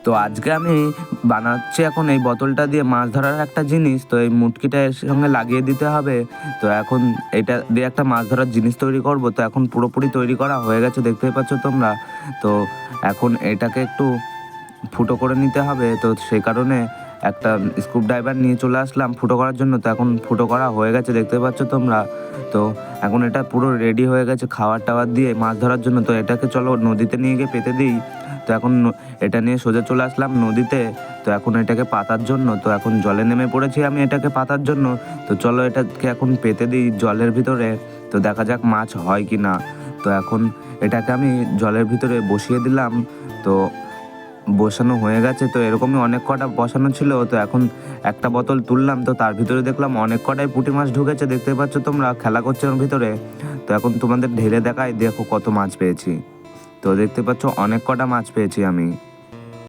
তো আজকে আমি বানাচ্ছি এখন এই বোতলটা দিয়ে মাছ ধরার একটা জিনিস। তো এই মুটকিটা এর সঙ্গে লাগিয়ে দিতে হবে। তো এখন এটা দিয়ে একটা মাছ ধরার জিনিস তৈরি করব। তো এখন পুরোপুরি তৈরি করা হয়ে গেছে, দেখতেই পাচ্ছ তোমরা। তো এখন এটাকে একটু ফুটো করে নিতে হবে। তো সেই কারণে একটা স্ক্রুড্রাইভার নিয়ে চলে আসলাম ফুটো করার জন্য। তো এখন ফুটো করা হয়ে গেছে, দেখতে পাচ্ছ তোমরা। তো এখন এটা পুরো রেডি হয়ে গেছে খাবার টাবার দিয়ে মাছ ধরার জন্য। তো এটাকে চলো নদীতে নিয়ে গিয়ে পেতে দিই। তো এখন এটা নিয়ে সোজা চলে আসলাম নদীতে। তো এখন এটাকে পাতার জন্য, তো এখন জলে নেমে পড়েছি আমি এটাকে পাতার জন্য। তো চলো এটাকে এখন পেতে দিই জলের ভিতরে। তো দেখা যাক মাছ হয় কি না। তো এখন এটাকে আমি জলের ভিতরে বসিয়ে দিলাম। তো বসানো হয়ে গেছে। তো এরকমই অনেক কটা বসানো ছিল। তো এখন একটা বোতল তুললাম, তো তার ভিতরে দেখলাম অনেক কটাই পুঁটি মাছ ঢুকেছে, দেখতে পাচ্ছ তোমরা, খেলা করছে ওর ভিতরে। তো এখন তোমাদের ঢেলে দেখাই, দেখো কত মাছ পেয়েছি। তো দেখতে পাচ্ছ অনেক কটা মাছ পেয়েছি আমি।